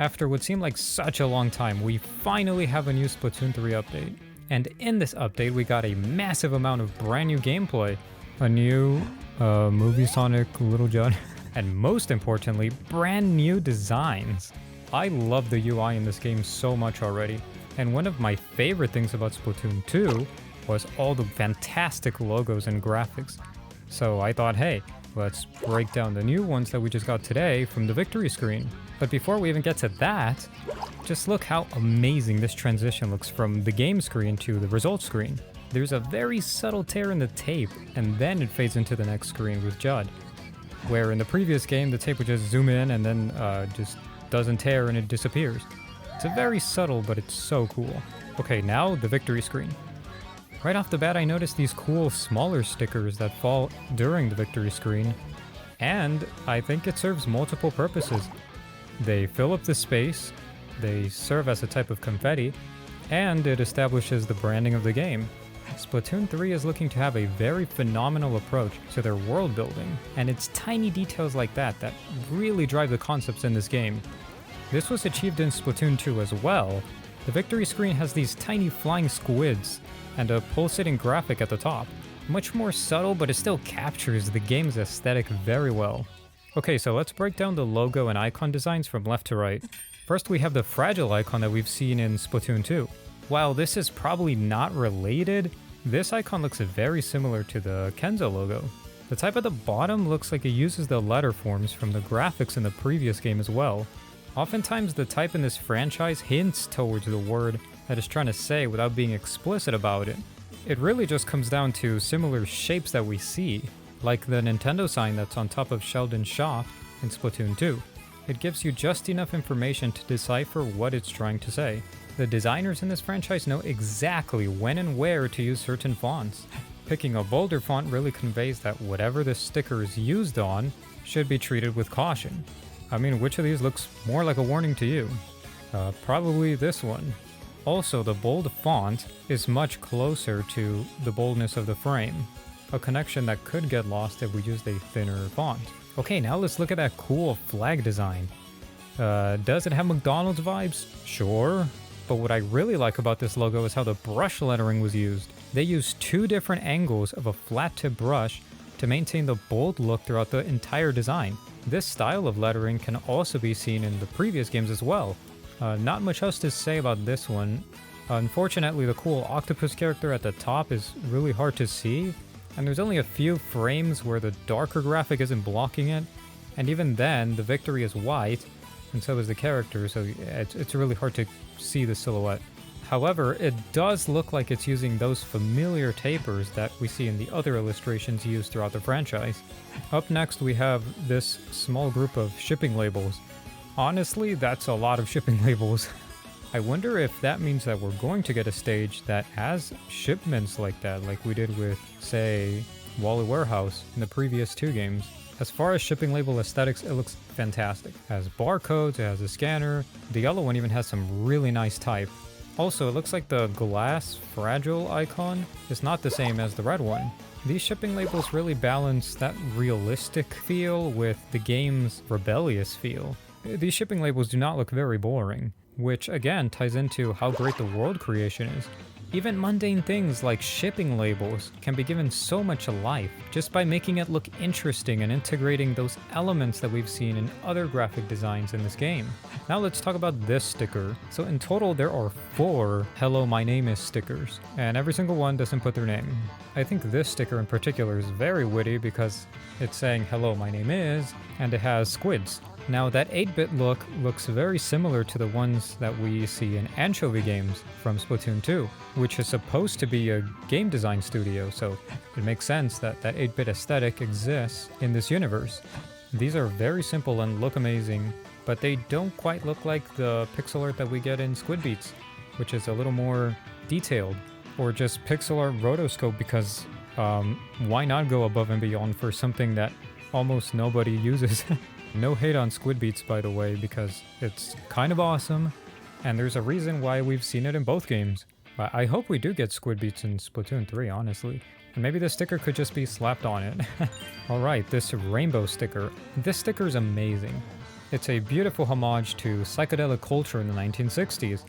After what seemed like such a long time, we finally have a new Splatoon 3 update. And in this update, we got a massive amount of brand new gameplay, a new movie Sonic Little Judd, and most importantly, brand new designs. I love the UI in this game so much already, and one of my favorite things about Splatoon 2 was all the fantastic logos and graphics. So I thought, hey, let's break down the new ones that we just got today from the victory screen. But before we even get to that, just look how amazing this transition looks from the game screen to the results screen. There's a very subtle tear in the tape, and then it fades into the next screen with Judd. Where in the previous game, the tape would just zoom in and then just doesn't tear and it disappears. It's a very subtle, but it's so cool. Okay, now the victory screen. Right off the bat, I noticed these cool smaller stickers that fall during the victory screen, and I think it serves multiple purposes. They fill up the space, they serve as a type of confetti, and it establishes the branding of the game. Splatoon 3 is looking to have a very phenomenal approach to their world building, and it's tiny details like that that really drive the concepts in this game. This was achieved in Splatoon 2 as well. The victory screen has these tiny flying squids and a pulsating graphic at the top. Much more subtle, but it still captures the game's aesthetic very well. Okay, so let's break down the logo and icon designs from left to right. First, we have the fragile icon that we've seen in Splatoon 2. While this is probably not related, this icon looks very similar to the Kenzo logo. The type at the bottom looks like it uses the letter forms from the graphics in the previous game as well. Oftentimes, the type in this franchise hints towards the word that it's trying to say without being explicit about it. It really just comes down to similar shapes that we see, like the Nintendo sign that's on top of Sheldon's shop in Splatoon 2. It gives you just enough information to decipher what it's trying to say. The designers in this franchise know exactly when and where to use certain fonts. Picking a bolder font really conveys that whatever this sticker is used on should be treated with caution. I mean, which of these looks more like a warning to you? Probably this one. Also, the bold font is much closer to the boldness of the frame, a connection that could get lost if we used a thinner font. Okay, now let's look at that cool flag design. Does it have McDonald's vibes? Sure. But what I really like about this logo is how the brush lettering was used. They used two different angles of a flat tip brush to maintain the bold look throughout the entire design. This style of lettering can also be seen in the previous games as well. Not much else to say about this one. Unfortunately, the cool octopus character at the top is really hard to see, and there's only a few frames where the darker graphic isn't blocking it, and even then, the victory is white, and so is the character, so it's really hard to see the silhouette. However, it does look like it's using those familiar tapers that we see in the other illustrations used throughout the franchise. Up next, we have this small group of shipping labels. Honestly, that's a lot of shipping labels. I wonder if that means that we're going to get a stage that has shipments like that, like we did with, say, Wally Warehouse in the previous two games. As far as shipping label aesthetics, it looks fantastic. It has barcodes, it has a scanner. The yellow one even has some really nice type. Also, it looks like the glass fragile icon is not the same as the red one. These shipping labels really balance that realistic feel with the game's rebellious feel. These shipping labels do not look very boring, which again ties into how great the world creation is. Even mundane things like shipping labels can be given so much life just by making it look interesting and integrating those elements that we've seen in other graphic designs in this game. Now let's talk about this sticker. So in total there are 4 Hello My Name Is stickers, and every single one doesn't put their name. I think this sticker in particular is very witty because it's saying hello my name is, and it has squids. Now that 8-bit look looks very similar to the ones that we see in Anchovy games from Splatoon 2, which is supposed to be a game design studio, so it makes sense that that 8-bit aesthetic exists in this universe. These are very simple and look amazing, but they don't quite look like the pixel art that we get in Squid Beats, which is a little more detailed, or just pixel art rotoscope because why not go above and beyond for something that almost nobody uses? No hate on Squid Beats, by the way, because it's kind of awesome, and there's a reason why we've seen it in both games. I hope we do get Squid Beats in Splatoon 3, honestly. And maybe the sticker could just be slapped on it. Alright, this rainbow sticker. This sticker is amazing. It's a beautiful homage to psychedelic culture in the 1960s.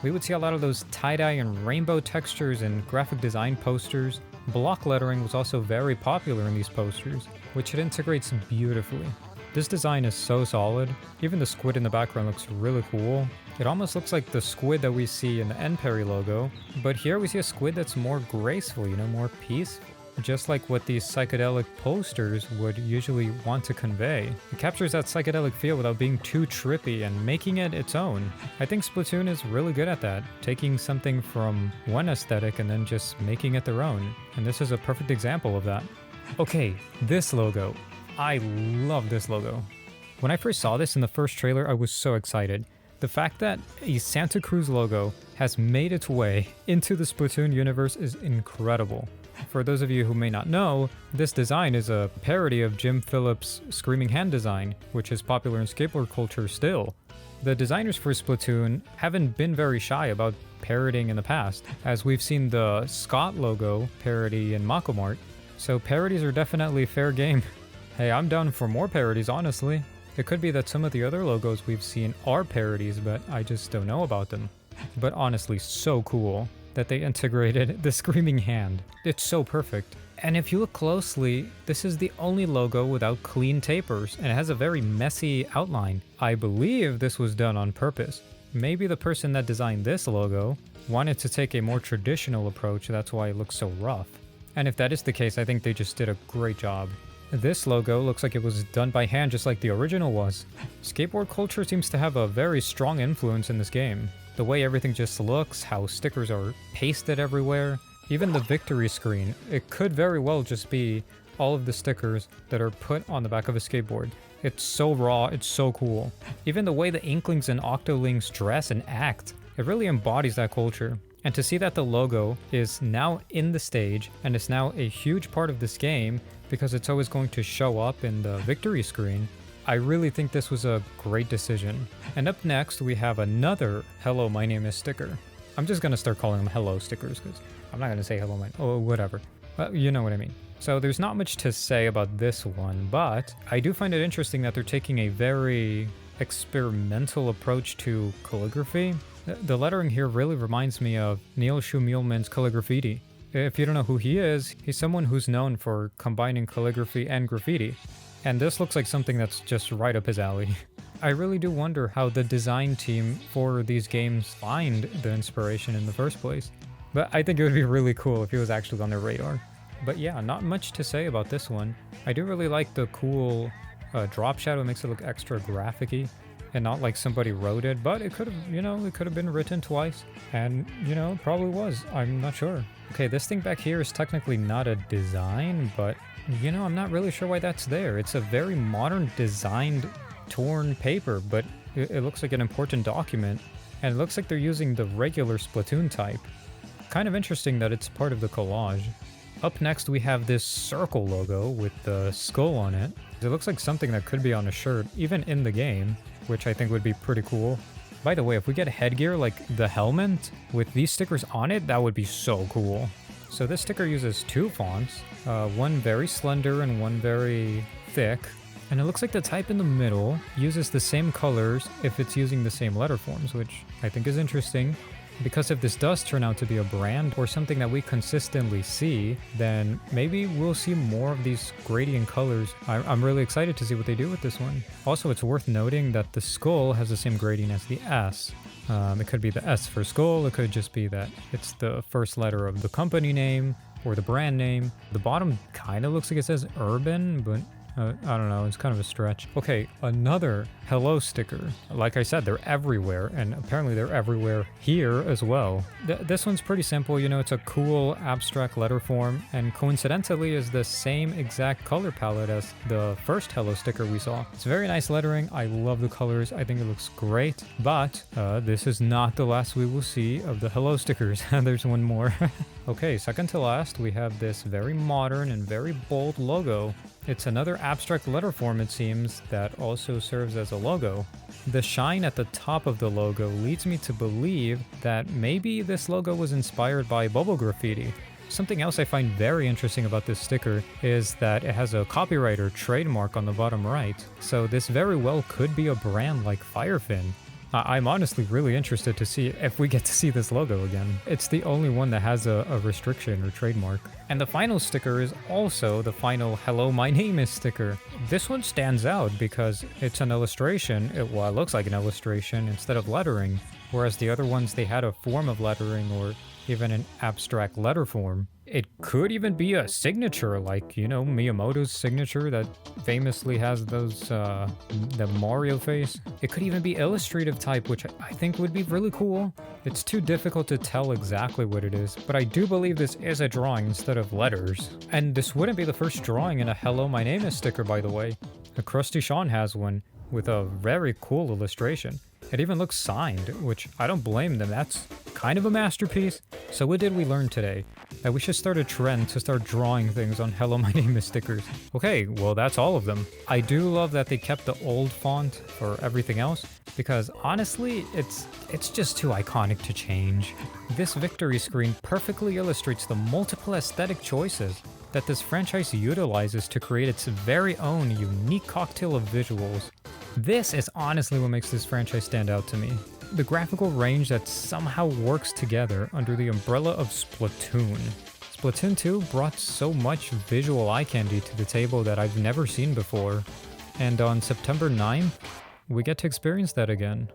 We would see a lot of those tie-dye and rainbow textures in graphic design posters. Block lettering was also very popular in these posters, which it integrates beautifully. This design is so solid. Even the squid in the background looks really cool. It almost looks like the squid that we see in the N-Perry logo, but here we see a squid that's more graceful, more peaceful. Just like what these psychedelic posters would usually want to convey. It captures that psychedelic feel without being too trippy and making it its own. I think Splatoon is really good at that, taking something from one aesthetic and then just making it their own. And this is a perfect example of that. Okay, this logo. I love this logo. When I first saw this in the first trailer, I was so excited. The fact that a Santa Cruz logo has made its way into the Splatoon universe is incredible. For those of you who may not know, this design is a parody of Jim Phillips' Screaming Hand design, which is popular in skateboard culture still. The designers for Splatoon haven't been very shy about parodying in the past, as we've seen the Scott logo parody in Mako Mart, so parodies are definitely fair game. Hey, I'm down for more parodies, honestly. It could be that some of the other logos we've seen are parodies, but I just don't know about them. But honestly, so cool that they integrated the Screaming Hand. It's so perfect. And if you look closely, this is the only logo without clean tapers, and it has a very messy outline. I believe this was done on purpose. Maybe the person that designed this logo wanted to take a more traditional approach, that's why it looks so rough. And if that is the case, I think they just did a great job. This logo looks like it was done by hand just like the original was. Skateboard culture seems to have a very strong influence in this game. The way everything just looks, how stickers are pasted everywhere, even the victory screen, it could very well just be all of the stickers that are put on the back of a skateboard. It's so raw, it's so cool. Even the way the Inklings and Octolings dress and act, it really embodies that culture. And to see that the logo is now in the stage and is now a huge part of this game because it's always going to show up in the victory screen, I really think this was a great decision. And up next, we have another Hello, My Name Is sticker. I'm just gonna start calling them Hello stickers because I'm not gonna say hello, oh, whatever. But you know what I mean. So there's not much to say about this one, but I do find it interesting that they're taking a very experimental approach to calligraphy. The lettering here really reminds me of Neil Schumilman's calligraffiti. If you don't know who he is, he's someone who's known for combining calligraphy and graffiti. And this looks like something that's just right up his alley. I really do wonder how the design team for these games find the inspiration in the first place. But I think it would be really cool if it was actually on their radar. But yeah, not much to say about this one. I do really like the cool drop shadow. It makes it look extra graphic-y and not like somebody wrote it, but it could have, it could have been written twice. And, it probably was. I'm not sure. Okay, this thing back here is technically not a design, but, I'm not really sure why that's there. It's a very modern designed torn paper, but it looks like an important document. And it looks like they're using the regular Splatoon type. Kind of interesting that it's part of the collage. Up next, we have this circle logo with the skull on it. It looks like something that could be on a shirt, even in the game, which I think would be pretty cool. By the way, if we get headgear like the helmet with these stickers on it, that would be so cool. So this sticker uses two fonts, one very slender and one very thick. And it looks like the type in the middle uses the same colors if it's using the same letter forms, which I think is interesting. Because if this does turn out to be a brand or something that we consistently see, then maybe we'll see more of these gradient colors. I'm really excited to see what they do with this one. Also, it's worth noting that the skull has the same gradient as the S. It could be the S for skull, it could just be that it's the first letter of the company name or the brand name. The bottom kind of looks like it says urban, but I don't know, it's kind of a stretch. Okay, another hello sticker. Like I said, they're everywhere, and apparently they're everywhere here as well. This one's pretty simple, it's a cool abstract letter form, and coincidentally is the same exact color palette as the first hello sticker we saw. It's very nice lettering, I love the colors, I think it looks great, but this is not the last we will see of the hello stickers. There's one more. Okay, second to last, we have this very modern and very bold logo. It's another abstract letter form, it seems, that also serves as a logo. The shine at the top of the logo leads me to believe that maybe this logo was inspired by bubble graffiti. Something else I find very interesting about this sticker is that it has a copyright or trademark on the bottom right, so this very well could be a brand like Firefin. I'm honestly really interested to see if we get to see this logo again. It's the only one that has a restriction or trademark. And the final sticker is also the final "Hello, my name is" sticker. This one stands out because it's an illustration. It looks like an illustration instead of lettering, whereas the other ones, they had a form of lettering or even an abstract letter form. It could even be a signature, like, you know, Miyamoto's signature that famously has those, the Mario face. It could even be illustrative type, which I think would be really cool. It's too difficult to tell exactly what it is, but I do believe this is a drawing instead of letters. And this wouldn't be the first drawing in a "Hello, my name is" sticker, by the way. A Krusty Sean has one with a very cool illustration. It even looks signed, which I don't blame them. That's kind of a masterpiece. So what did we learn today? That we should start a trend to start drawing things on "Hello, my name is" stickers. Okay, well, that's all of them. I do love that they kept the old font for everything else, because honestly, it's just too iconic to change. This victory screen perfectly illustrates the multiple aesthetic choices that this franchise utilizes to create its very own unique cocktail of visuals. This is honestly what makes this franchise stand out to me. The graphical range that somehow works together under the umbrella of Splatoon. Splatoon 2 brought so much visual eye candy to the table that I've never seen before. And on September 9th, we get to experience that again.